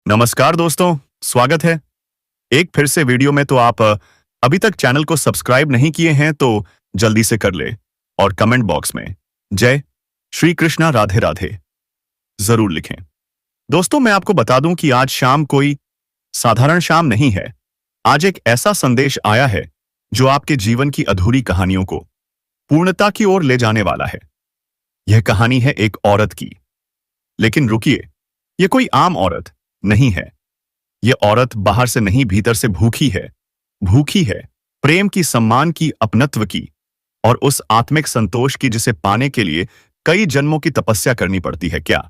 नमस्कार दोस्तों, स्वागत है एक फिर से वीडियो में। तो आप अभी तक चैनल को सब्सक्राइब नहीं किए हैं तो जल्दी से कर ले और कमेंट बॉक्स में जय श्री कृष्णा राधे राधे जरूर लिखें। दोस्तों, मैं आपको बता दूं कि आज शाम कोई साधारण शाम नहीं है। आज एक ऐसा संदेश आया है जो आपके जीवन की अधूरी कहानियों को पूर्णता की ओर ले जाने वाला है। यह कहानी है एक औरत की। लेकिन रुकिए, यह कोई आम औरत नहीं है। यह औरत बाहर से नहीं, भीतर से भूखी है। भूखी है प्रेम की, सम्मान की, अपनत्व की और उस आत्मिक संतोष की जिसे पाने के लिए कई जन्मों की तपस्या करनी पड़ती है। क्या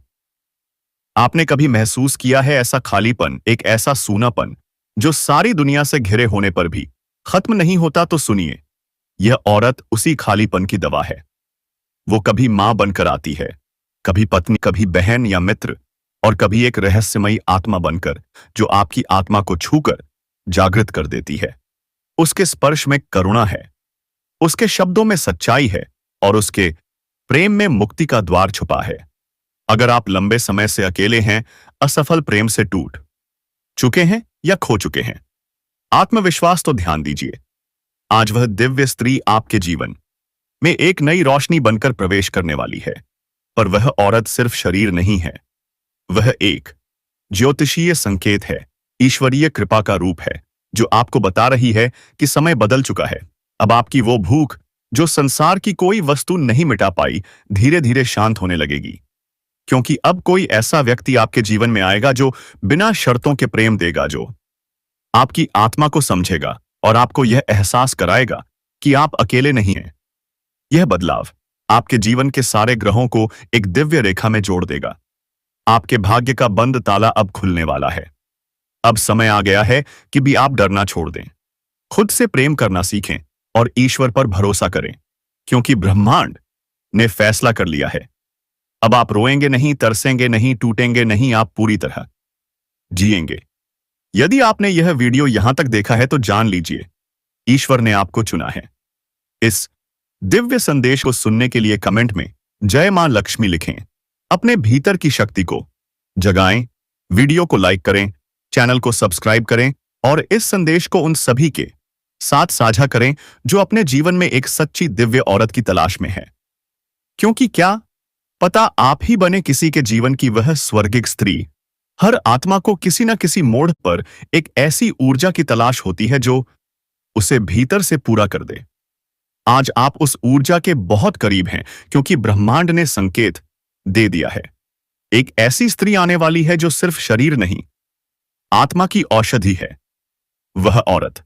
आपने कभी महसूस किया है ऐसा खालीपन, एक ऐसा सूनापन जो सारी दुनिया से घिरे होने पर भी खत्म नहीं होता? तो सुनिए, यह औरत उसी खालीपन की दवा है। वो कभी मां बनकर आती है, कभी पत्नी, कभी बहन या मित्र, और कभी एक रहस्यमयी आत्मा बनकर जो आपकी आत्मा को छूकर जागृत कर देती है। उसके स्पर्श में करुणा है, उसके शब्दों में सच्चाई है और उसके प्रेम में मुक्ति का द्वार छुपा है। अगर आप लंबे समय से अकेले हैं, असफल प्रेम से टूट चुके हैं या खो चुके हैं, आत्मविश्वास तो ध्यान दीजिए। आज वह दिव्य स्त्री आपके जीवन में एक नई रोशनी बनकर प्रवेश करने वाली है। पर वह औरत सिर्फ शरीर नहीं है, वह एक ज्योतिषीय संकेत है, ईश्वरीय कृपा का रूप है जो आपको बता रही है कि समय बदल चुका है। अब आपकी वो भूख जो संसार की कोई वस्तु नहीं मिटा पाई, धीरे धीरे शांत होने लगेगी। क्योंकि अब कोई ऐसा व्यक्ति आपके जीवन में आएगा जो बिना शर्तों के प्रेम देगा, जो आपकी आत्मा को समझेगा और आपको यह एहसास कराएगा कि आप अकेले नहीं हैं। यह बदलाव आपके जीवन के सारे ग्रहों को एक दिव्य रेखा में जोड़ देगा। आपके भाग्य का बंद ताला अब खुलने वाला है। अब समय आ गया है कि भी आप डरना छोड़ दें, खुद से प्रेम करना सीखें और ईश्वर पर भरोसा करें, क्योंकि ब्रह्मांड ने फैसला कर लिया है। अब आप रोएंगे नहीं, तरसेंगे नहीं, टूटेंगे नहीं, आप पूरी तरह जिएंगे। यदि आपने यह वीडियो यहां तक देखा है तो जान लीजिए, ईश्वर ने आपको चुना है। इस दिव्य संदेश को सुनने के लिए कमेंट में जय मां लक्ष्मी लिखें। अपने भीतर की शक्ति को जगाएं, वीडियो को लाइक करें, चैनल को सब्सक्राइब करें और इस संदेश को उन सभी के साथ साझा करें जो अपने जीवन में एक सच्ची दिव्य औरत की तलाश में है। क्योंकि क्या पता आप ही बने किसी के जीवन की वह स्वर्गिक स्त्री। हर आत्मा को किसी न किसी मोड़ पर एक ऐसी ऊर्जा की तलाश होती है जो उसे भीतर से पूरा कर दे। आज आप उस ऊर्जा के बहुत करीब हैं, क्योंकि ब्रह्मांड ने संकेत दे दिया है। एक ऐसी स्त्री आने वाली है जो सिर्फ शरीर नहीं, आत्मा की औषधि है। वह औरत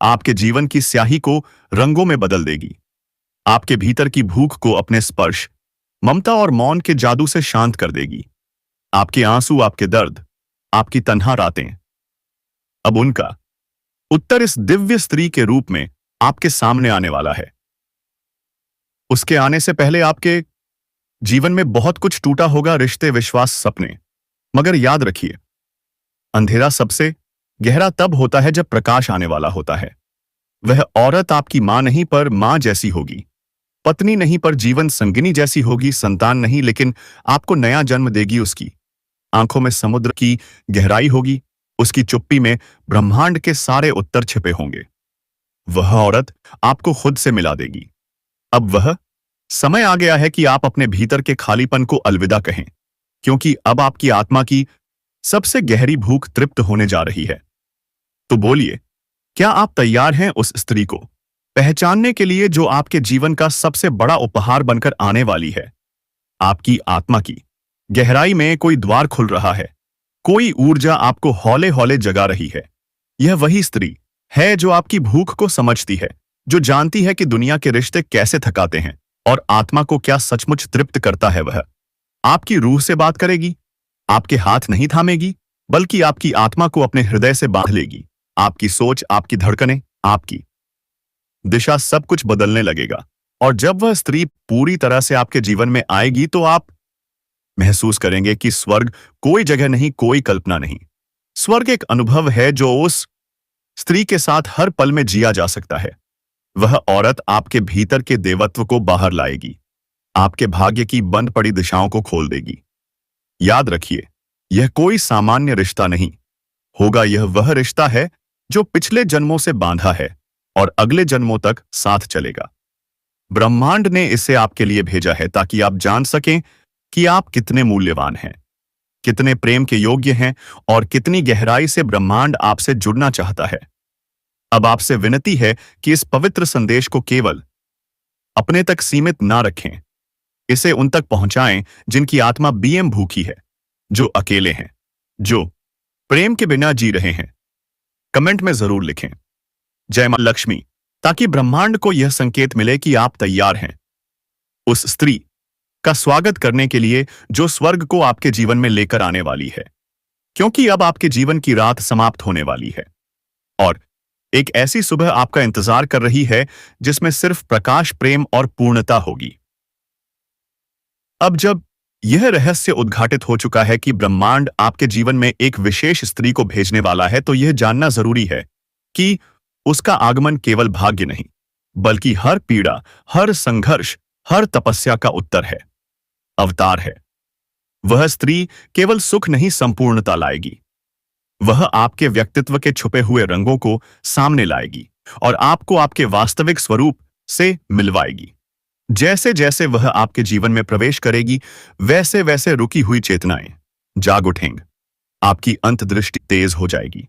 आपके जीवन की स्याही को रंगों में बदल देगी, आपके भीतर की भूख को अपने स्पर्श, ममता और मौन के जादू से शांत कर देगी। आपके आंसू, आपके दर्द, आपकी तन्हा रातें, अब उनका उत्तर इस दिव्य स्त्री के रूप में आपके सामने आने वाला है। उसके आने से पहले आपके जीवन में बहुत कुछ टूटा होगा, रिश्ते, विश्वास, सपने। मगर याद रखिए, अंधेरा सबसे गहरा तब होता है जब प्रकाश आने वाला होता है। वह औरत आपकी मां नहीं पर मां जैसी होगी, पत्नी नहीं पर जीवन संगिनी जैसी होगी, संतान नहीं लेकिन आपको नया जन्म देगी। उसकी आंखों में समुद्र की गहराई होगी, उसकी चुप्पी में ब्रह्मांड के सारे उत्तर छिपे होंगे। वह औरत आपको खुद से मिला देगी। अब वह समय आ गया है कि आप अपने भीतर के खालीपन को अलविदा कहें, क्योंकि अब आपकी आत्मा की सबसे गहरी भूख तृप्त होने जा रही है। तो बोलिए, क्या आप तैयार हैं उस स्त्री को पहचानने के लिए जो आपके जीवन का सबसे बड़ा उपहार बनकर आने वाली है? आपकी आत्मा की गहराई में कोई द्वार खुल रहा है, कोई ऊर्जा आपको हौले हौले जगा रही है। यह वही स्त्री है जो आपकी भूख को समझती है, जो जानती है कि दुनिया के रिश्ते कैसे थकाते हैं और आत्मा को क्या सचमुच तृप्त करता है। वह आपकी रूह से बात करेगी, आपके हाथ नहीं थामेगी, बल्कि आपकी आत्मा को अपने हृदय से बांध लेगी। आपकी सोच, आपकी धड़कनें, आपकी दिशा, सब कुछ बदलने लगेगा। और जब वह स्त्री पूरी तरह से आपके जीवन में आएगी तो आप महसूस करेंगे कि स्वर्ग कोई जगह नहीं, कोई कल्पना नहीं। स्वर्ग एक अनुभव है जो उस स्त्री के साथ हर पल में जिया जा सकता है। वह औरत आपके भीतर के देवत्व को बाहर लाएगी, आपके भाग्य की बंद पड़ी दिशाओं को खोल देगी। याद रखिए, यह कोई सामान्य रिश्ता नहीं होगा, यह वह रिश्ता है जो पिछले जन्मों से बांधा है और अगले जन्मों तक साथ चलेगा। ब्रह्मांड ने इसे आपके लिए भेजा है ताकि आप जान सकें कि आप कितने मूल्यवान हैं, कितने प्रेम के योग्य हैं और कितनी गहराई से ब्रह्मांड आपसे जुड़ना चाहता है। अब आपसे विनती है कि इस पवित्र संदेश को केवल अपने तक सीमित ना रखें, इसे उन तक पहुंचाएं जिनकी आत्मा बीएम भूखी है, जो अकेले हैं, जो प्रेम के बिना जी रहे हैं। कमेंट में जरूर लिखें जय मां लक्ष्मी, ताकि ब्रह्मांड को यह संकेत मिले कि आप तैयार हैं उस स्त्री का स्वागत करने के लिए जो स्वर्ग को आपके जीवन में लेकर आने वाली है, क्योंकि अब आपके जीवन की रात समाप्त होने वाली है और एक ऐसी सुबह आपका इंतजार कर रही है जिसमें सिर्फ प्रकाश, प्रेम और पूर्णता होगी। अब जब यह रहस्य उद्घाटित हो चुका है कि ब्रह्मांड आपके जीवन में एक विशेष स्त्री को भेजने वाला है, तो यह जानना जरूरी है कि उसका आगमन केवल भाग्य नहीं, बल्कि हर पीड़ा, हर संघर्ष, हर तपस्या का उत्तर है, अवतार है। वह स्त्री केवल सुख नहीं, संपूर्णता लाएगी। वह आपके व्यक्तित्व के छुपे हुए रंगों को सामने लाएगी और आपको आपके वास्तविक स्वरूप से मिलवाएगी। जैसे जैसे वह आपके जीवन में प्रवेश करेगी, वैसे वैसे रुकी हुई चेतनाएं जाग उठेंगी, आपकी अंतर्दृष्टि तेज हो जाएगी,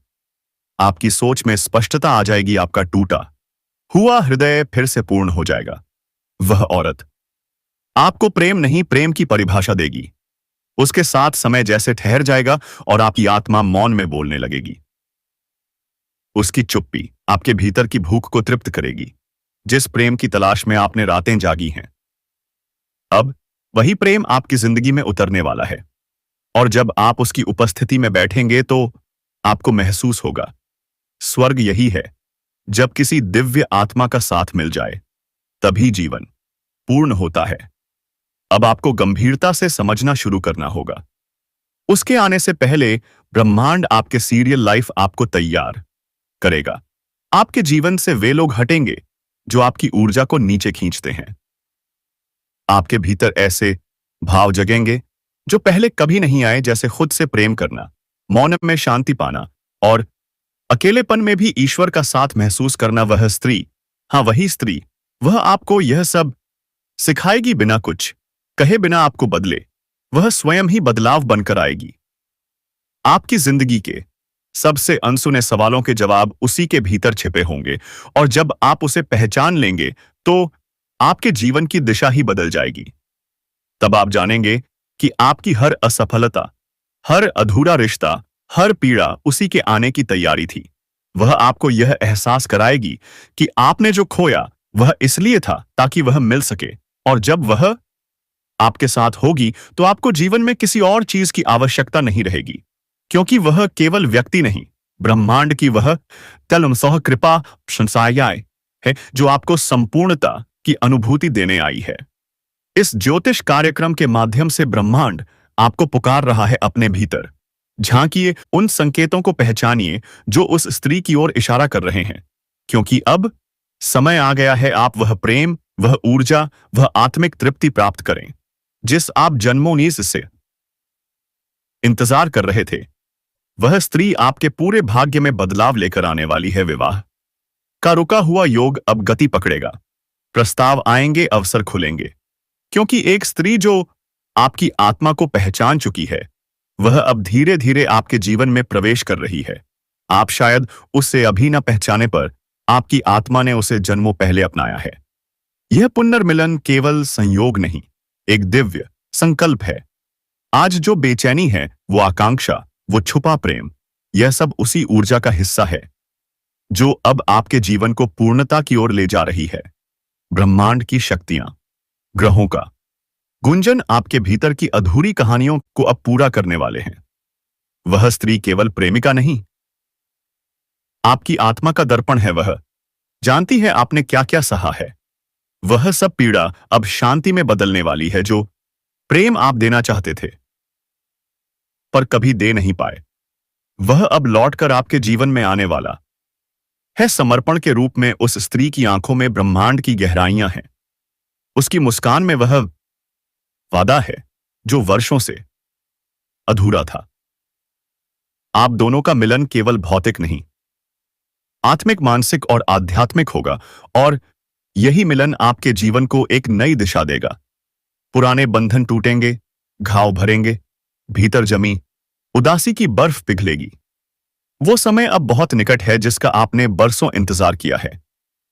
आपकी सोच में स्पष्टता आ जाएगी, आपका टूटा हुआ हृदय फिर से पूर्ण हो जाएगा। वह औरत आपको प्रेम नहीं, प्रेम की परिभाषा देगी। उसके साथ समय जैसे ठहर जाएगा और आपकी आत्मा मौन में बोलने लगेगी। उसकी चुप्पी आपके भीतर की भूख को तृप्त करेगी, जिस प्रेम की तलाश में आपने रातें जागी हैं। अब वही प्रेम आपकी जिंदगी में उतरने वाला है और जब आप उसकी उपस्थिति में बैठेंगे तो आपको महसूस होगा, स्वर्ग यही है। जब किसी दिव्य आत्मा का साथ मिल जाए तभी जीवन पूर्ण होता है। अब आपको गंभीरता से समझना शुरू करना होगा। उसके आने से पहले ब्रह्मांड आपके सीरियल लाइफ आपको तैयार करेगा। आपके जीवन से वे लोग हटेंगे जो आपकी ऊर्जा को नीचे खींचते हैं। आपके भीतर ऐसे भाव जगेंगे जो पहले कभी नहीं आए, जैसे खुद से प्रेम करना, मौन में शांति पाना और अकेलेपन में भी ईश्वर का साथ महसूस करना। वह स्त्री, हाँ वही स्त्री, वह आपको यह सब सिखाएगी बिना कुछ कहे, बिना आपको बदले। वह स्वयं ही बदलाव बनकर आएगी। आपकी जिंदगी के सबसे अनसुने सवालों के जवाब उसी के भीतर छिपे होंगे और जब आप उसे पहचान लेंगे तो आपके जीवन की दिशा ही बदल जाएगी। तब आप जानेंगे कि आपकी हर असफलता, हर अधूरा रिश्ता, हर पीड़ा उसी के आने की तैयारी थी। वह आपको यह एहसास कराएगी कि आपने जो खोया वह इसलिए था ताकि वह मिल सके, और जब वह आपके साथ होगी तो आपको जीवन में किसी और चीज की आवश्यकता नहीं रहेगी, क्योंकि वह केवल व्यक्ति नहीं, ब्रह्मांड की वह तलमसह कृपा संसायाय है जो आपको संपूर्णता की अनुभूति देने आई है। इस ज्योतिष कार्यक्रम के माध्यम से ब्रह्मांड आपको पुकार रहा है अपने भीतर। झांकिए उन संकेतों को, पहचानिए जो उस स्त्री की ओर इशारा कर रहे हैं, क्योंकि अब समय आ गया है आप वह प्रेम, वह ऊर्जा, वह आत्मिक तृप्ति प्राप्त करें जिस आप जन्मों से इंतजार कर रहे थे। वह स्त्री आपके पूरे भाग्य में बदलाव लेकर आने वाली है। विवाह का रुका हुआ योग अब गति पकड़ेगा, प्रस्ताव आएंगे, अवसर खुलेंगे, क्योंकि एक स्त्री जो आपकी आत्मा को पहचान चुकी है वह अब धीरे धीरे आपके जीवन में प्रवेश कर रही है। आप शायद उसे अभी न पहचाने पर आपकी आत्मा ने उसे जन्मों पहले अपनाया है। यह पुनर्मिलन केवल संयोग नहीं, एक दिव्य संकल्प है। आज जो बेचैनी है, वो आकांक्षा, वो छुपा प्रेम, यह सब उसी ऊर्जा का हिस्सा है जो अब आपके जीवन को पूर्णता की ओर ले जा रही है। ब्रह्मांड की शक्तियां, ग्रहों का गुंजन आपके भीतर की अधूरी कहानियों को अब पूरा करने वाले हैं। वह स्त्री केवल प्रेमिका नहीं, आपकी आत्मा का दर्पण है। वह जानती है आपने क्या क्या सहा है। वह सब पीड़ा अब शांति में बदलने वाली है जो प्रेम आप देना चाहते थे पर कभी दे नहीं पाए। वह अब लौटकर आपके जीवन में आने वाला है समर्पण के रूप में। उस स्त्री की आंखों में ब्रह्मांड की गहराइयां हैं। उसकी मुस्कान में वह वादा है जो वर्षों से अधूरा था। आप दोनों का मिलन केवल भौतिक नहीं, आत्मिक, मानसिक और आध्यात्मिक होगा, और यही मिलन आपके जीवन को एक नई दिशा देगा। पुराने बंधन टूटेंगे, घाव भरेंगे, भीतर जमी उदासी की बर्फ पिघलेगी। वो समय अब बहुत निकट है जिसका आपने बरसों इंतजार किया है।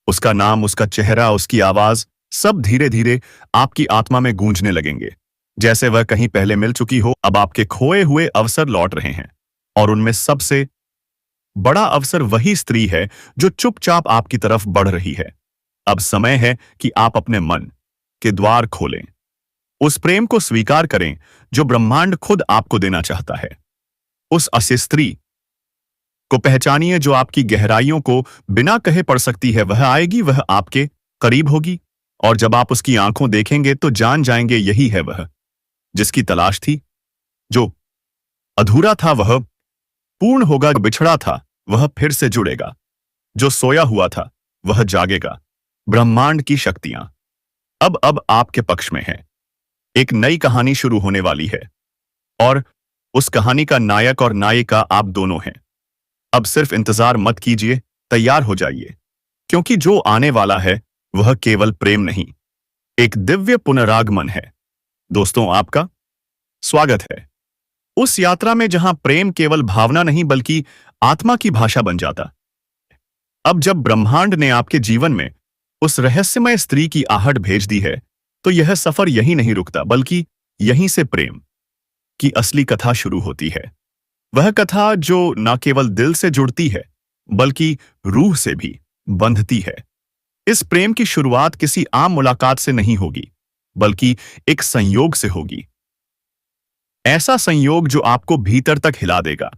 उसका नाम, उसका चेहरा, उसकी आवाज, सब धीरे धीरे आपकी आत्मा में गूंजने लगेंगे। जैसे वह कहीं पहले मिल चुकी हो, अब आपके खोए हुए अवसर लौट रहे हैं। और उनमें सबसे बड़ा अवसर वही स्त्री है जो चुपचाप आपकी तरफ बढ़ रही है। अब समय है कि आप अपने मन के द्वार खोलें, उस प्रेम को स्वीकार करें जो ब्रह्मांड खुद आपको देना चाहता है। उस असी स्त्री को पहचानिए जो आपकी गहराइयों को बिना कहे पढ़ सकती है। वह आएगी, वह आपके करीब होगी, और जब आप उसकी आंखों देखेंगे तो जान जाएंगे यही है वह जिसकी तलाश थी। जो अधूरा था वह पूर्ण होगा, जो बिछड़ा था वह फिर से जुड़ेगा, जो सोया हुआ था वह जागेगा। ब्रह्मांड की शक्तियां अब आपके पक्ष में है। एक नई कहानी शुरू होने वाली है, और उस कहानी का नायक और नायिका आप दोनों हैं। अब सिर्फ इंतजार मत कीजिए, तैयार हो जाइए, क्योंकि जो आने वाला है वह केवल प्रेम नहीं, एक दिव्य पुनरागमन है। दोस्तों, आपका स्वागत है उस यात्रा में जहां प्रेम केवल भावना नहीं बल्कि आत्मा की भाषा बन जाता। अब जब ब्रह्मांड ने आपके जीवन में उस रहस्यमय स्त्री की आहट भेज दी है, तो यह सफर यहीं नहीं रुकता, बल्कि यहीं से प्रेम की असली कथा शुरू होती है। वह कथा जो न केवल दिल से जुड़ती है बल्कि रूह से भी बंधती है। इस प्रेम की शुरुआत किसी आम मुलाकात से नहीं होगी, बल्कि एक संयोग से होगी। ऐसा संयोग जो आपको भीतर तक हिला देगा।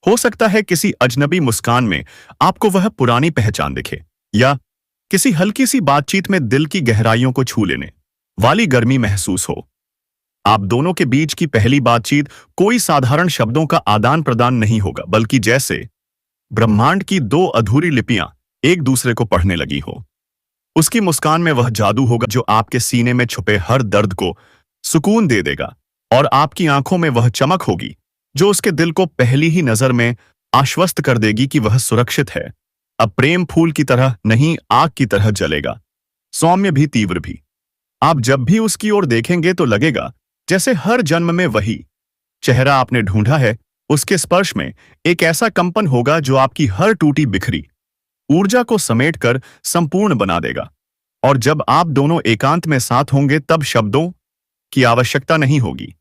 हो सकता है किसी अजनबी मुस्कान में आपको वह पुरानी पहचान दिखे, या किसी हल्की सी बातचीत में दिल की गहराइयों को छू लेने वाली गर्मी महसूस हो। आप दोनों के बीच की पहली बातचीत कोई साधारण शब्दों का आदान प्रदान नहीं होगा, बल्कि जैसे ब्रह्मांड की दो अधूरी लिपियां एक दूसरे को पढ़ने लगी हो। उसकी मुस्कान में वह जादू होगा जो आपके सीने में छुपे हर दर्द को सुकून दे देगा, और आपकी आंखों में वह चमक होगी जो उसके दिल को पहली ही नजर में आश्वस्त कर देगी कि वह सुरक्षित है। अब प्रेम फूल की तरह नहीं, आग की तरह जलेगा, सौम्य भी, तीव्र भी। आप जब भी उसकी ओर देखेंगे तो लगेगा जैसे हर जन्म में वही चेहरा आपने ढूंढा है। उसके स्पर्श में एक ऐसा कंपन होगा जो आपकी हर टूटी बिखरी ऊर्जा को समेटकर संपूर्ण बना देगा। और जब आप दोनों एकांत में साथ होंगे तब शब्दों की आवश्यकता नहीं होगी।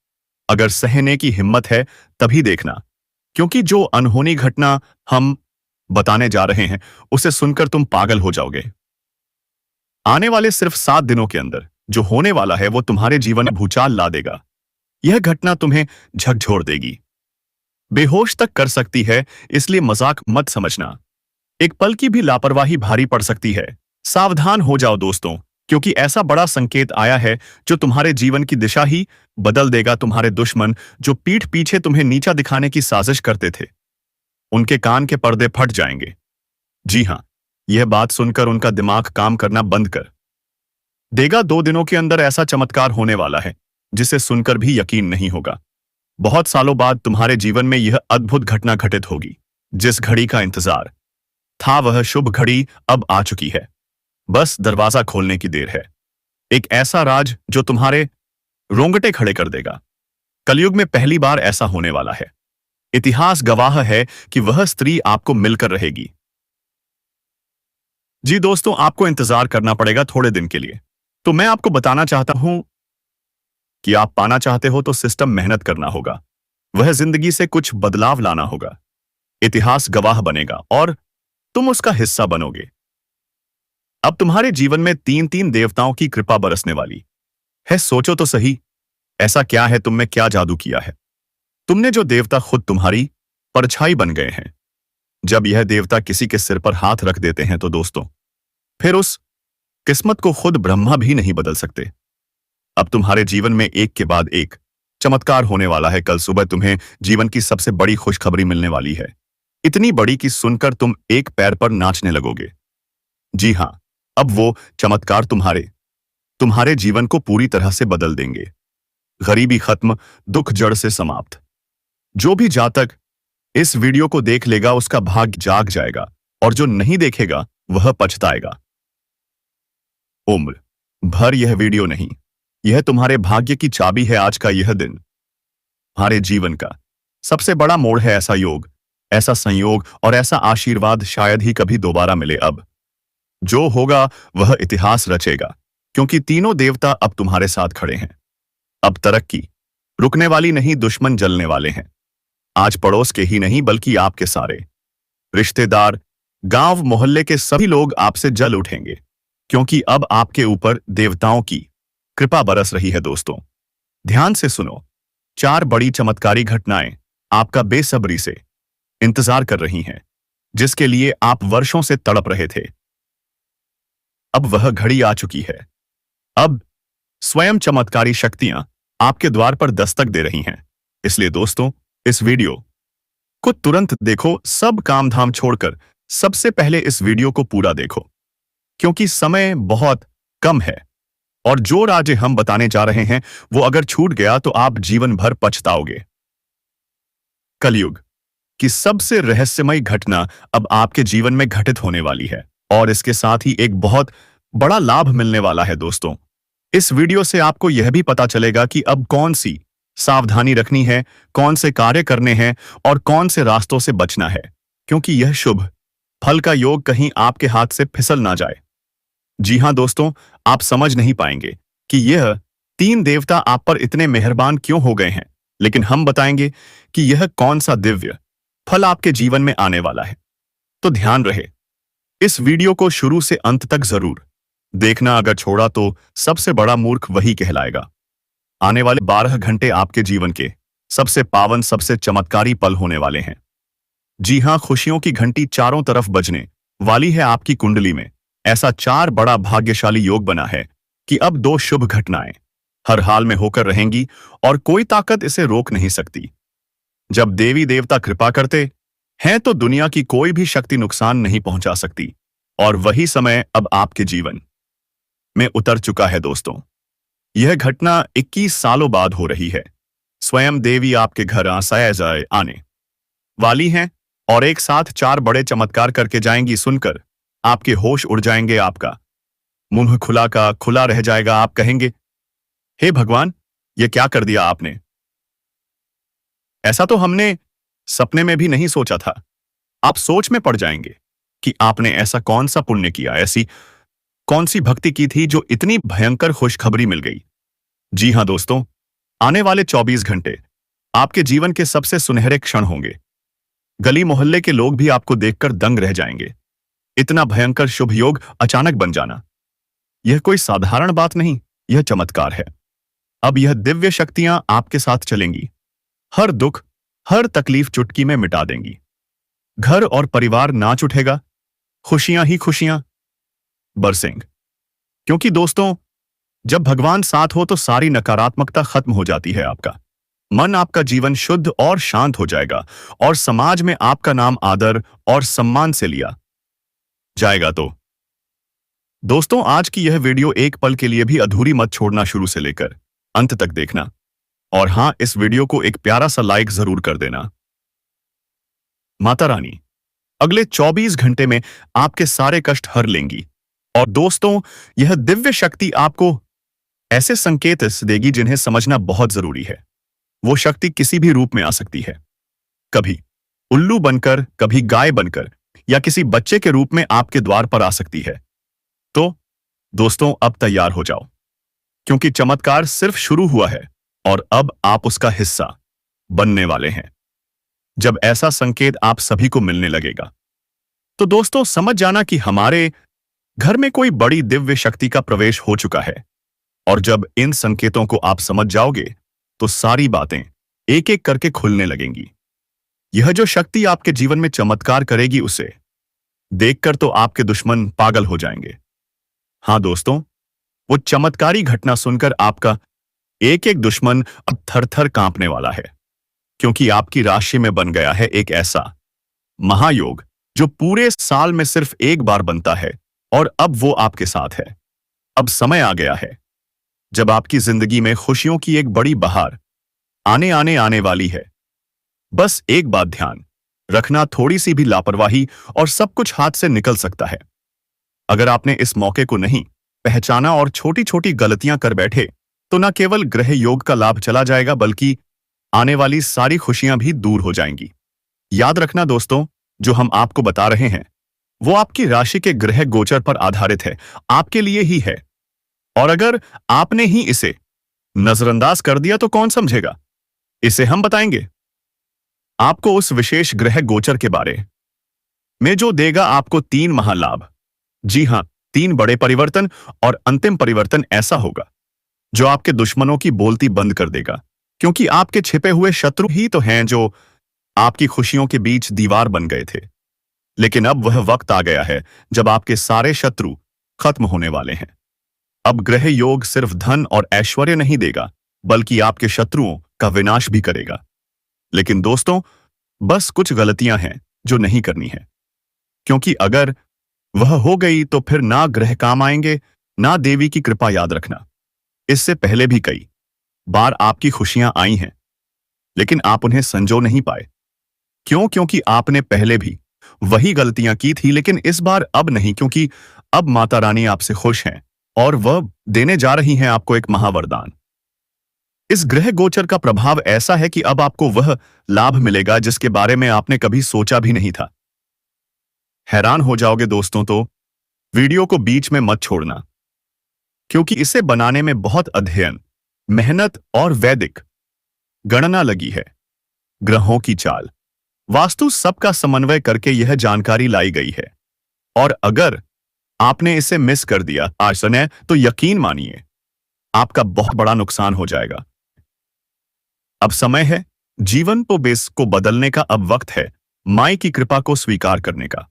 अगर सहने की हिम्मत है तभी देखना, क्योंकि जो अनहोनी घटना हम बताने जा रहे हैं उसे सुनकर तुम पागल हो जाओगे। आने वाले सिर्फ 7 दिनों के अंदर जो होने वाला है वो तुम्हारे जीवन में भूचाल ला देगा। यह घटना तुम्हें झकझोर देगी, बेहोश तक कर सकती है, इसलिए मजाक मत समझना। एक पल की भी लापरवाही भारी पड़ सकती है। सावधान हो जाओ दोस्तों, क्योंकि ऐसा बड़ा संकेत आया है जो तुम्हारे जीवन की दिशा ही बदल देगा। तुम्हारे दुश्मन जो पीठ पीछे तुम्हें नीचा दिखाने की साजिश करते थे, उनके कान के पर्दे फट जाएंगे। जी हां, यह बात सुनकर उनका दिमाग काम करना बंद कर देगा। 2 दिनों के अंदर ऐसा चमत्कार होने वाला है जिसे सुनकर भी यकीन नहीं होगा। बहुत सालों बाद तुम्हारे जीवन में यह अद्भुत घटना घटित होगी। जिस घड़ी का इंतजार था वह शुभ घड़ी अब आ चुकी है। बस दरवाजा खोलने की देर है। एक ऐसा राज जो तुम्हारे रोंगटे खड़े कर देगा। कलयुग में पहली बार ऐसा होने वाला है। इतिहास गवाह है कि वह स्त्री आपको मिलकर रहेगी। जी दोस्तों, आपको इंतजार करना पड़ेगा थोड़े दिन के लिए। तो मैं आपको बताना चाहता हूं कि आप पाना चाहते हो तो सिस्टम मेहनत करना होगा। वह जिंदगी से कुछ बदलाव लाना होगा। इतिहास गवाह बनेगा और तुम उसका हिस्सा बनोगे। अब तुम्हारे जीवन में 3-3 देवताओं की कृपा बरसने वाली है। सोचो तो सही, ऐसा क्या है तुम में, क्या जादू किया है तुमने जो देवता खुद तुम्हारी परछाई बन गए हैं। जब यह देवता किसी के सिर पर हाथ रख देते हैं तो दोस्तों फिर उस किस्मत को खुद ब्रह्मा भी नहीं बदल सकते। अब तुम्हारे जीवन में एक के बाद एक चमत्कार होने वाला है। कल सुबह तुम्हें जीवन की सबसे बड़ी खुशखबरी मिलने वाली है, इतनी बड़ी कि सुनकर तुम एक पैर पर नाचने लगोगे। जी हां, अब वो चमत्कार तुम्हारे जीवन को पूरी तरह से बदल देंगे। गरीबी खत्म, दुख जड़ से समाप्त। जो भी जातक इस वीडियो को देख लेगा उसका भाग्य जाग जाएगा, और जो नहीं देखेगा वह पछताएगा। उम्र भर यह वीडियो नहीं, यह तुम्हारे भाग्य की चाबी है। आज का यह दिन तुम्हारे जीवन का सबसे बड़ा मोड़ है। ऐसा योग, ऐसा संयोग और ऐसा आशीर्वाद शायद ही कभी दोबारा मिले। अब जो होगा वह इतिहास रचेगा, क्योंकि तीनों देवता अब तुम्हारे साथ खड़े हैं। अब तरक्की रुकने वाली नहीं, दुश्मन जलने वाले हैं। आज पड़ोस के ही नहीं बल्कि आपके सारे रिश्तेदार, गांव मोहल्ले के सभी लोग आपसे जल उठेंगे, क्योंकि अब आपके ऊपर देवताओं की कृपा बरस रही है। दोस्तों ध्यान से सुनो, 4 बड़ी चमत्कारी घटनाएं आपका बेसब्री से इंतजार कर रही हैं, जिसके लिए आप वर्षों से तड़प रहे थे। अब वह घड़ी आ चुकी है। अब स्वयं चमत्कारी शक्तियां आपके द्वार पर दस्तक दे रही हैं। इसलिए दोस्तों इस वीडियो को तुरंत देखो, सब काम धाम छोड़कर सबसे पहले इस वीडियो को पूरा देखो, क्योंकि समय बहुत कम है और जो राज हम बताने जा रहे हैं वो अगर छूट गया तो आप जीवन भर पछताओगे। कलयुग की सबसे रहस्यमय घटना अब आपके जीवन में घटित होने वाली है, और इसके साथ ही एक बहुत बड़ा लाभ मिलने वाला है। दोस्तों इस वीडियो से आपको यह भी पता चलेगा कि अब कौन सी सावधानी रखनी है, कौन से कार्य करने हैं और कौन से रास्तों से बचना है, क्योंकि यह शुभ फल का योग कहीं आपके हाथ से फिसल ना जाए। जी हां दोस्तों, आप समझ नहीं पाएंगे कि यह 3 देवता आप पर इतने मेहरबान क्यों हो गए हैं, लेकिन हम बताएंगे कि यह कौन सा दिव्य फल आपके जीवन में आने वाला है। तो ध्यान रहे, इस वीडियो को शुरू से अंत तक जरूर देखना, अगर छोड़ा तो सबसे बड़ा मूर्ख वही कहलाएगा। आने वाले 12 घंटे आपके जीवन के सबसे पावन, सबसे चमत्कारी पल होने वाले हैं। जी हां, खुशियों की घंटी चारों तरफ बजने वाली है आपकी कुंडली में। ऐसा 4 बड़ा भाग्यशाली योग बना है कि अब 2 शुभ घटनाएं हर हाल में होकर रहेंगी और कोई ताकत इसे रोक नहीं सकती। जब देवी देवता कृपा करते हैं तो दुनिया की कोई भी शक्ति नुकसान नहीं पहुंचा सकती, और वही समय अब आपके जीवन में उतर चुका है। दोस्तों यह घटना 21 सालों बाद हो रही है। स्वयं देवी आपके घर आने वाली हैं और एक साथ 4 बड़े चमत्कार करके जाएंगी। सुनकर आपके होश उड़ जाएंगे, आपका मुंह खुला का खुला रह जाएगा। आप कहेंगे, हे भगवान, ये क्या कर दिया आपने? ऐसा तो हमने सपने में भी नहीं सोचा था। आप सोच में पड़ जाएंगे कि आपने ऐसा कौन सा पुण्य किया, ऐसी कौन सी भक्ति की थी जो इतनी भयंकर खुशखबरी मिल गई। जी हां दोस्तों, आने वाले 24 घंटे आपके जीवन के सबसे सुनहरे क्षण होंगे। गली मोहल्ले के लोग भी आपको देखकर दंग रह जाएंगे। इतना भयंकर शुभ योग अचानक बन जाना, यह कोई साधारण बात नहीं, यह चमत्कार है। अब यह दिव्य शक्तियां आपके साथ चलेंगी, हर दुख, हर तकलीफ चुटकी में मिटा देंगी। घर और परिवार नाच उठेगा, खुशियां ही खुशियां बरसेंगी। क्योंकि दोस्तों जब भगवान साथ हो तो सारी नकारात्मकता खत्म हो जाती है। आपका मन, आपका जीवन शुद्ध और शांत हो जाएगा, और समाज में आपका नाम आदर और सम्मान से लिया जाएगा। तो दोस्तों आज की यह वीडियो एक पल के लिए भी अधूरी मत छोड़ना, शुरू से लेकर अंत तक देखना। और हां, इस वीडियो को एक प्यारा सा लाइक जरूर कर देना। माता रानी अगले 24 घंटे में आपके सारे कष्ट हर लेंगी, और दोस्तों यह दिव्य शक्ति आपको ऐसे संकेत देगी जिन्हें समझना बहुत जरूरी है। वो शक्ति किसी भी रूप में आ सकती है, कभी उल्लू बनकर, कभी गाय बनकर, या किसी बच्चे के रूप में आपके द्वार पर आ सकती है। तो दोस्तों अब तैयार हो जाओ, क्योंकि चमत्कार सिर्फ शुरू हुआ है और अब आप उसका हिस्सा बनने वाले हैं। जब ऐसा संकेत आप सभी को मिलने लगेगा तो दोस्तों समझ जाना कि हमारे घर में कोई बड़ी दिव्य शक्ति का प्रवेश हो चुका है। और जब इन संकेतों को आप समझ जाओगे तो सारी बातें एक एक करके खुलने लगेंगी। यह जो शक्ति आपके जीवन में चमत्कार करेगी, उसे देखकर तो आपके दुश्मन पागल हो जाएंगे। हां दोस्तों, वो चमत्कारी घटना सुनकर आपका एक एक दुश्मन अब थर-थर कांपने वाला है, क्योंकि आपकी राशि में बन गया है एक ऐसा महायोग जो पूरे साल में सिर्फ एक बार बनता है, और अब वो आपके साथ है। अब समय आ गया है जब आपकी जिंदगी में खुशियों की एक बड़ी बहार आने वाली है। बस एक बात ध्यान रखना थोड़ी सी भी लापरवाही और सब कुछ हाथ से निकल सकता है। अगर आपने इस मौके को नहीं पहचाना और छोटी छोटी गलतियां कर बैठे तो न केवल ग्रह योग का लाभ चला जाएगा बल्कि आने वाली सारी खुशियां भी दूर हो जाएंगी। याद रखना दोस्तों, जो हम आपको बता रहे हैं वो आपकी राशि के ग्रह गोचर पर आधारित है, आपके लिए ही है। और अगर आपने ही इसे नजरअंदाज कर दिया तो कौन समझेगा? इसे हम बताएंगे आपको उस विशेष ग्रह गोचर के बारे में जो देगा आपको 3 महालाभ। जी हां, 3 बड़े परिवर्तन और अंतिम परिवर्तन ऐसा होगा जो आपके दुश्मनों की बोलती बंद कर देगा, क्योंकि आपके छिपे हुए शत्रु ही तो हैं जो आपकी खुशियों के बीच दीवार बन गए थे। लेकिन अब वह वक्त आ गया है जब आपके सारे शत्रु खत्म होने वाले हैं। अब ग्रह योग सिर्फ धन और ऐश्वर्य नहीं देगा बल्कि आपके शत्रुओं का विनाश भी करेगा। लेकिन दोस्तों, बस कुछ गलतियां हैं जो नहीं करनी है, क्योंकि अगर वह हो गई तो फिर ना ग्रह काम आएंगे ना देवी की कृपा। याद रखना, इससे पहले भी कई बार आपकी खुशियां आई हैं लेकिन आप उन्हें संजो नहीं पाए। क्यों? क्योंकि आपने पहले भी वही गलतियां की थी, लेकिन इस बार अब नहीं, क्योंकि अब माता रानी आपसे खुश हैं और वह देने जा रही हैं आपको एक महावरदान। इस ग्रह गोचर का प्रभाव ऐसा है कि अब आपको वह लाभ मिलेगा जिसके बारे में आपने कभी सोचा भी नहीं था। हैरान हो जाओगे दोस्तों, तो वीडियो को बीच में मत छोड़ना, क्योंकि इसे बनाने में बहुत अध्ययन, मेहनत और वैदिक गणना लगी है। ग्रहों की चाल, वास्तु सबका समन्वय करके यह जानकारी लाई गई है। और अगर आपने इसे मिस कर दिया आज समय, तो यकीन मानिए आपका बहुत बड़ा नुकसान हो जाएगा। अब समय है जीवन को बेस को बदलने का। अब वक्त है माई की कृपा को स्वीकार करने का।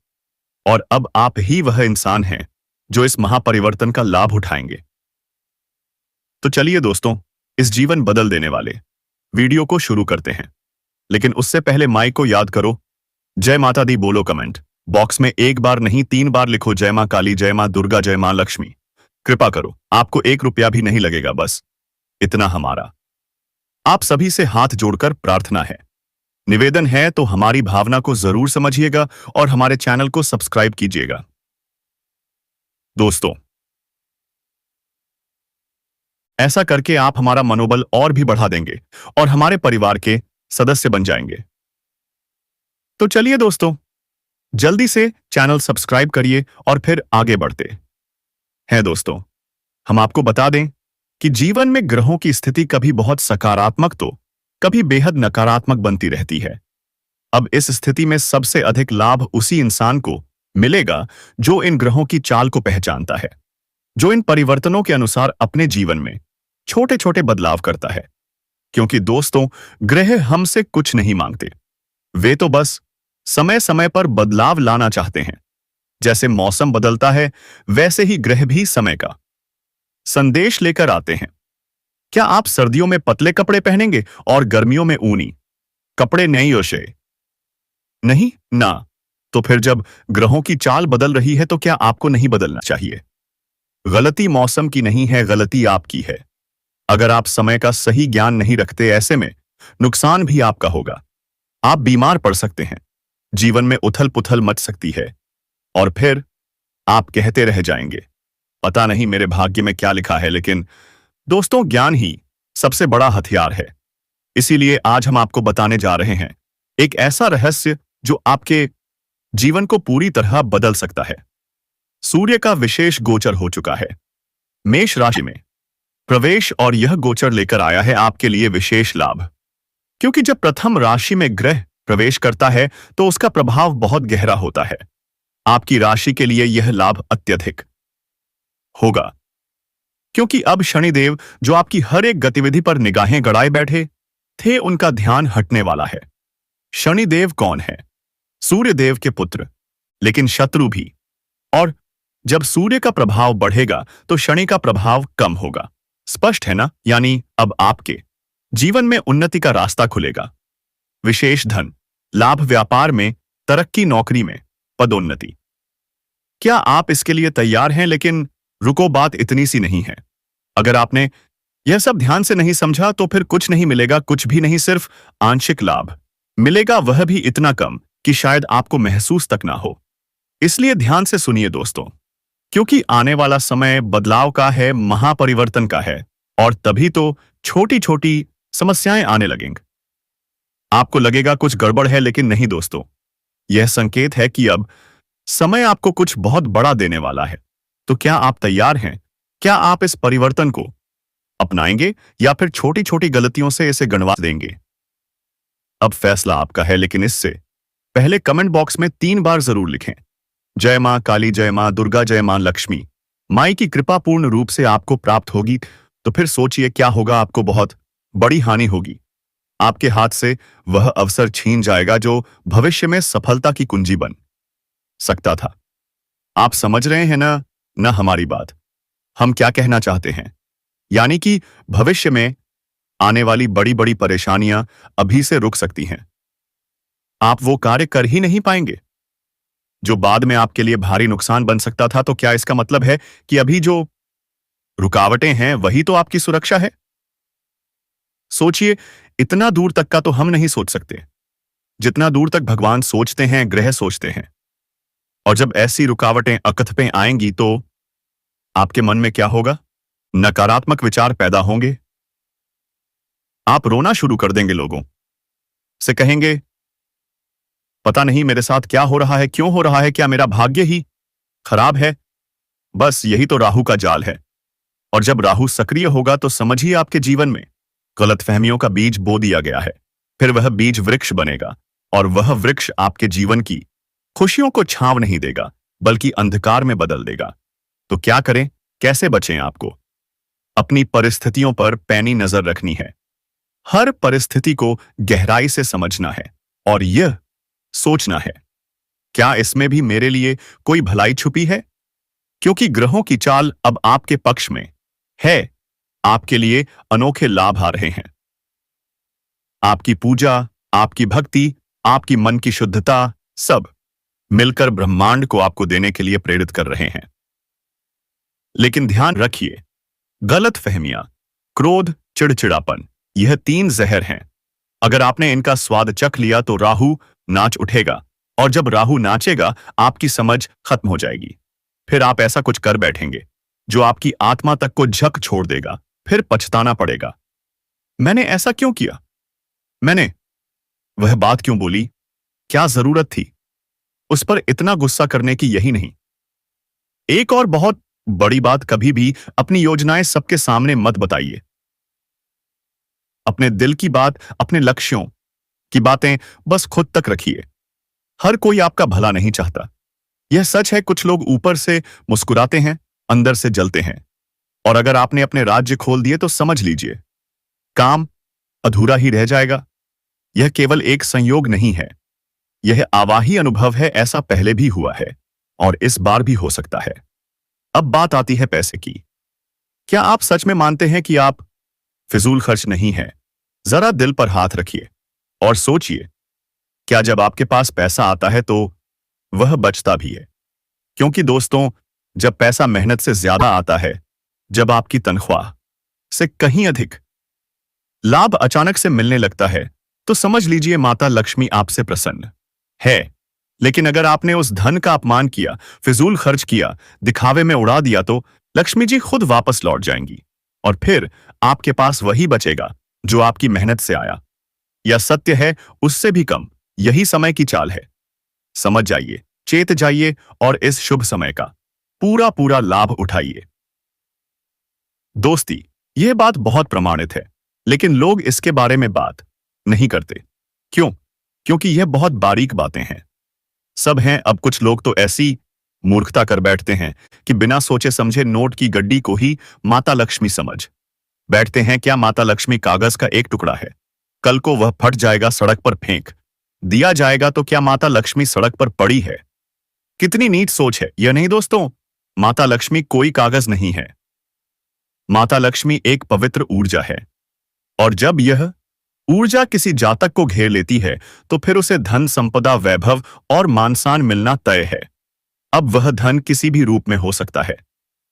और अब आप ही वह इंसान हैं जो इस महापरिवर्तन का लाभ उठाएंगे। तो चलिए दोस्तों, इस जीवन बदल देने वाले वीडियो को शुरू करते हैं। लेकिन उससे पहले माई को याद करो, जय माता दी बोलो कमेंट बॉक्स में 1 बार नहीं 3 बार लिखो। जय मां काली, जय मां दुर्गा, जय मां लक्ष्मी। कृपा करो, आपको 1 रुपया भी नहीं लगेगा, बस इतना हमारा आप सभी से हाथ जोड़कर प्रार्थना है, निवेदन है। तो हमारी भावना को जरूर समझिएगा और हमारे चैनल को सब्सक्राइब कीजिएगा। दोस्तों, ऐसा करके आप हमारा मनोबल और भी बढ़ा देंगे और हमारे परिवार के सदस्य बन जाएंगे। तो चलिए दोस्तों, जल्दी से चैनल सब्सक्राइब करिए और फिर आगे बढ़ते हैं। दोस्तों, हम आपको बता दें कि जीवन में ग्रहों की स्थिति कभी बहुत सकारात्मक तो कभी बेहद नकारात्मक बनती रहती है। अब इस स्थिति में सबसे अधिक लाभ उसी इंसान को मिलेगा जो इन ग्रहों की चाल को पहचानता है, जो इन परिवर्तनों के अनुसार अपने जीवन में छोटे छोटे बदलाव करता है। क्योंकि दोस्तों, ग्रह हमसे कुछ नहीं मांगते, वे तो बस समय समय पर बदलाव लाना चाहते हैं। जैसे मौसम बदलता है वैसे ही ग्रह भी समय का संदेश लेकर आते हैं। क्या आप सर्दियों में पतले कपड़े पहनेंगे और गर्मियों में ऊनी कपड़े नहीं? ओशे नहीं ना। तो फिर जब ग्रहों की चाल बदल रही है तो क्या आपको नहीं बदलना चाहिए? गलती मौसम की नहीं है, गलती आपकी है। अगर आप समय का सही ज्ञान नहीं रखते, ऐसे में नुकसान भी आपका होगा। आप बीमार पड़ सकते हैं, जीवन में उथल पुथल मच सकती है और फिर आप कहते रह जाएंगे, पता नहीं मेरे भाग्य में क्या लिखा है। लेकिन दोस्तों, ज्ञान ही सबसे बड़ा हथियार है। इसीलिए आज हम आपको बताने जा रहे हैं एक ऐसा रहस्य जो आपके जीवन को पूरी तरह बदल सकता है। सूर्य का विशेष गोचर हो चुका है मेष राशि में प्रवेश, और यह गोचर लेकर आया है आपके लिए विशेष लाभ। क्योंकि जब प्रथम राशि में ग्रह प्रवेश करता है तो उसका प्रभाव बहुत गहरा होता है। आपकी राशि के लिए यह लाभ अत्यधिक होगा, क्योंकि अब शनिदेव जो आपकी हर एक गतिविधि पर निगाहें गड़ाए बैठे थे, उनका ध्यान हटने वाला है। शनिदेव कौन है? सूर्यदेव के पुत्र, लेकिन शत्रु भी। और जब सूर्य का प्रभाव बढ़ेगा तो शनि का प्रभाव कम होगा। स्पष्ट है ना? यानी अब आपके जीवन में उन्नति का रास्ता खुलेगा। विशेष धन लाभ, व्यापार में तरक्की, नौकरी में पदोन्नति। क्या आप इसके लिए तैयार हैं? लेकिन रुको, बात इतनी सी नहीं है। अगर आपने यह सब ध्यान से नहीं समझा तो फिर कुछ नहीं मिलेगा, कुछ भी नहीं। सिर्फ आंशिक लाभ मिलेगा, वह भी इतना कम कि शायद आपको महसूस तक ना हो। इसलिए ध्यान से सुनिए दोस्तों, क्योंकि आने वाला समय बदलाव का है, महापरिवर्तन का है, और तभी तो छोटी छोटी समस्याएं आने लगेंगी। आपको लगेगा कुछ गड़बड़ है, लेकिन नहीं दोस्तों, यह संकेत है कि अब समय आपको कुछ बहुत बड़ा देने वाला है। तो क्या आप तैयार हैं? क्या आप इस परिवर्तन को अपनाएंगे या फिर छोटी छोटी गलतियों से इसे गणवा देंगे? अब फैसला आपका है, लेकिन इससे पहले कमेंट बॉक्स में 3 बार जरूर लिखें, जय मां काली, जय मां दुर्गा, जय मां लक्ष्मी। माई की कृपा पूर्ण रूप से आपको प्राप्त होगी। तो फिर सोचिए क्या होगा, आपको बहुत बड़ी हानि होगी। आपके हाथ से वह अवसर छीन जाएगा जो भविष्य में सफलता की कुंजी बन सकता था। आप समझ रहे हैं ना हमारी बात? हम क्या कहना चाहते हैं? यानी कि भविष्य में आने वाली बड़ी बड़ी परेशानियां अभी से रुक सकती हैं। आप वो कार्य कर ही नहीं पाएंगे जो बाद में आपके लिए भारी नुकसान बन सकता था। तो क्या इसका मतलब है कि अभी जो रुकावटें हैं वही तो आपकी सुरक्षा है? सोचिए, इतना दूर तक का तो हम नहीं सोच सकते जितना दूर तक भगवान सोचते हैं, ग्रह सोचते हैं। और जब ऐसी रुकावटें अकथ आएंगी तो आपके मन में क्या होगा? नकारात्मक विचार पैदा होंगे। आप रोना शुरू कर देंगे, लोगों से कहेंगे, पता नहीं मेरे साथ क्या हो रहा है, क्यों हो रहा है, क्या मेरा भाग्य ही खराब है? बस यही तो राहु का जाल है। और जब राहु सक्रिय होगा तो समझिए आपके जीवन में गलतफहमियों का बीज बो दिया गया है। फिर वह बीज वृक्ष बनेगा, और वह वृक्ष आपके जीवन की खुशियों को छांव नहीं देगा, बल्कि अंधकार में बदल देगा। तो क्या करें, कैसे बचें? आपको अपनी परिस्थितियों पर पैनी नजर रखनी है। हर परिस्थिति को गहराई से समझना है और यह सोचना है, क्या इसमें भी मेरे लिए कोई भलाई छुपी है? क्योंकि ग्रहों की चाल अब आपके पक्ष में है। आपके लिए अनोखे लाभ आ रहे हैं। आपकी पूजा, आपकी भक्ति, आपकी मन की शुद्धता, सब मिलकर ब्रह्मांड को आपको देने के लिए प्रेरित कर रहे हैं। लेकिन ध्यान रखिए, गलतफहमियां, क्रोध, चिड़चिड़ापन, यह 3 जहर हैं। अगर आपने इनका स्वाद चख लिया तो राहु नाच उठेगा, और जब राहु नाचेगा आपकी समझ खत्म हो जाएगी। फिर आप ऐसा कुछ कर बैठेंगे जो आपकी आत्मा तक को झक छोड़ देगा। फिर पछताना पड़ेगा, मैंने ऐसा क्यों किया, मैंने वह बात क्यों बोली, क्या जरूरत थी उस पर इतना गुस्सा करने की? यही नहीं, एक और बहुत बड़ी बात, कभी भी अपनी योजनाएं सबके सामने मत बताइए। अपने दिल की बात, अपने लक्ष्यों की बातें बस खुद तक रखिए। हर कोई आपका भला नहीं चाहता, यह सच है। कुछ लोग ऊपर से मुस्कुराते हैं, अंदर से जलते हैं। और अगर आपने अपने राज्य खोल दिए तो समझ लीजिए काम अधूरा ही रह जाएगा। यह केवल एक संयोग नहीं है, यह आवाही अनुभव है। ऐसा पहले भी हुआ है और इस बार भी हो सकता है। अब बात आती है पैसे की। क्या आप सच में मानते हैं कि आप फिजूल खर्च नहीं है? जरा दिल पर हाथ रखिए और सोचिए, क्या जब आपके पास पैसा आता है तो वह बचता भी है? क्योंकि दोस्तों, जब पैसा मेहनत से ज्यादा आता है, जब आपकी तनख्वाह से कहीं अधिक लाभ अचानक से मिलने लगता है, तो समझ लीजिए माता लक्ष्मी आपसे प्रसन्न है। लेकिन अगर आपने उस धन का अपमान किया, फिजूल खर्च किया, दिखावे में उड़ा दिया, तो लक्ष्मी जी खुद वापस लौट जाएंगी और फिर आपके पास वही बचेगा जो आपकी मेहनत से आया, या सत्य है उससे भी कम। यही समय की चाल है। समझ जाइए, चेत जाइए और इस शुभ समय का पूरा पूरा लाभ उठाइए। दोस्ती, यह बात बहुत प्रमाणित है, लेकिन लोग इसके बारे में बात नहीं करते। क्यों? क्योंकि यह बहुत बारीक बातें हैं। सब हैं। अब कुछ लोग तो ऐसी मूर्खता कर बैठते हैं कि बिना सोचे समझे नोट की गड्डी को ही माता लक्ष्मी समझ बैठते हैं। क्या माता लक्ष्मी कागज का एक टुकड़ा है? कल को वह फट जाएगा, सड़क पर फेंक दिया जाएगा, तो क्या माता लक्ष्मी सड़क पर पड़ी है? कितनी नीच सोच है यह! नहीं दोस्तों, माता लक्ष्मी कोई कागज नहीं है। माता लक्ष्मी एक पवित्र ऊर्जा है, और जब यह ऊर्जा किसी जातक को घेर लेती है तो फिर उसे धन, संपदा, वैभव और मान-सम्मान मिलना तय है। अब वह धन किसी भी रूप में हो सकता है,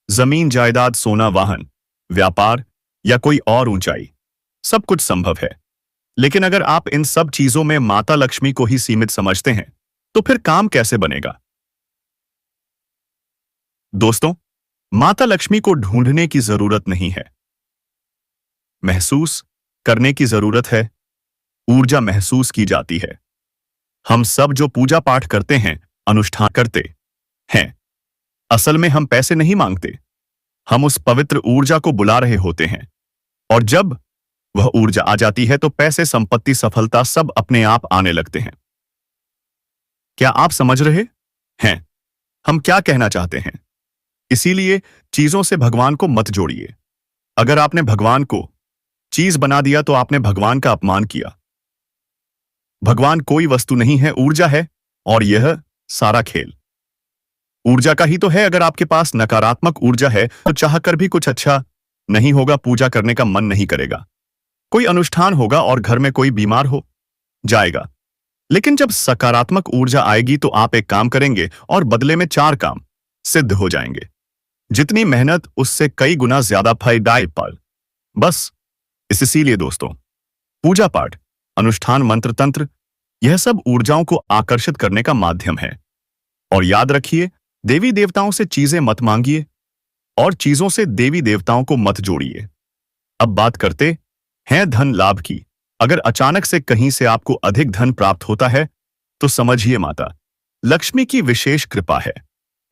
जमीन, जायदाद, सोना, वाहन, व्यापार या कोई और ऊंचाई, सब कुछ संभव है। लेकिन अगर आप इन सब चीजों में माता लक्ष्मी को ही सीमित समझते हैं तो फिर काम कैसे बनेगा? दोस्तों, माता लक्ष्मी को ढूंढने की जरूरत नहीं है, महसूस करने की जरूरत है। ऊर्जा महसूस की जाती है। हम सब जो पूजा पाठ करते हैं, अनुष्ठान करते हैं, असल में हम पैसे नहीं मांगते। हम उस पवित्र ऊर्जा को बुला रहे होते हैं, और जब वह ऊर्जा आ जाती है तो पैसे, संपत्ति, सफलता सब अपने आप आने लगते हैं। क्या आप समझ रहे हैं हम क्या कहना चाहते हैं? इसीलिए चीजों से भगवान को मत जोड़िए। अगर आपने भगवान को चीज बना दिया तो आपने भगवान का अपमान किया। भगवान कोई वस्तु नहीं है, ऊर्जा है, और यह सारा खेल ऊर्जा का ही तो है। अगर आपके पास नकारात्मक ऊर्जा है तो चाहकर भी कुछ अच्छा नहीं होगा, पूजा करने का मन नहीं करेगा, कोई अनुष्ठान होगा और घर में कोई बीमार हो जाएगा। लेकिन जब सकारात्मक ऊर्जा आएगी तो आप एक काम करेंगे और बदले में 4 काम सिद्ध हो जाएंगे। जितनी मेहनत उससे कई गुना ज्यादा फायदाई फल। बस इसीलिए दोस्तों, पूजा पाठ, अनुष्ठान, मंत्र तंत्र, यह सब ऊर्जाओं को आकर्षित करने का माध्यम है। और याद रखिए, देवी देवताओं से चीजें मत मांगिए और चीजों से देवी देवताओं को मत जोड़िए। अब बात करते हैं धन लाभ की। अगर अचानक से कहीं से आपको अधिक धन प्राप्त होता है तो समझिए माता लक्ष्मी की विशेष कृपा है।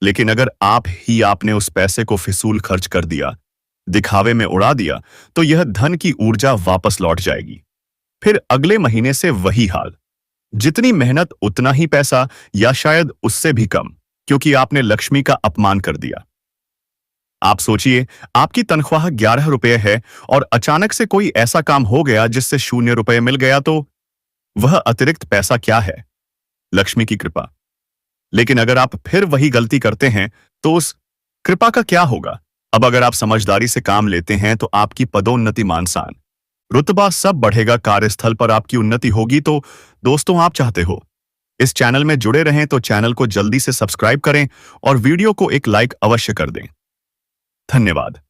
लेकिन अगर आपने उस पैसे को फिजूल खर्च कर दिया, दिखावे में उड़ा दिया, तो यह धन की ऊर्जा वापस लौट जाएगी। फिर अगले महीने से वही हाल, जितनी मेहनत उतना ही पैसा, या शायद उससे भी कम, क्योंकि आपने लक्ष्मी का अपमान कर दिया। आप सोचिए, आपकी तनख्वाह 11 रुपये है और अचानक से कोई ऐसा काम हो गया जिससे 0 रुपये मिल गया, तो वह अतिरिक्त पैसा क्या है? लक्ष्मी की कृपा। लेकिन अगर आप फिर वही गलती करते हैं तो उस कृपा का क्या होगा? अब अगर आप समझदारी से काम लेते हैं तो आपकी पदोन्नति, मान सम्मान, रुतबा सब बढ़ेगा, कार्यस्थल पर आपकी उन्नति होगी। तो दोस्तों, आप चाहते हो इस चैनल में जुड़े रहें तो चैनल को जल्दी से सब्सक्राइब करें और वीडियो को एक लाइक अवश्य कर दें। धन्यवाद।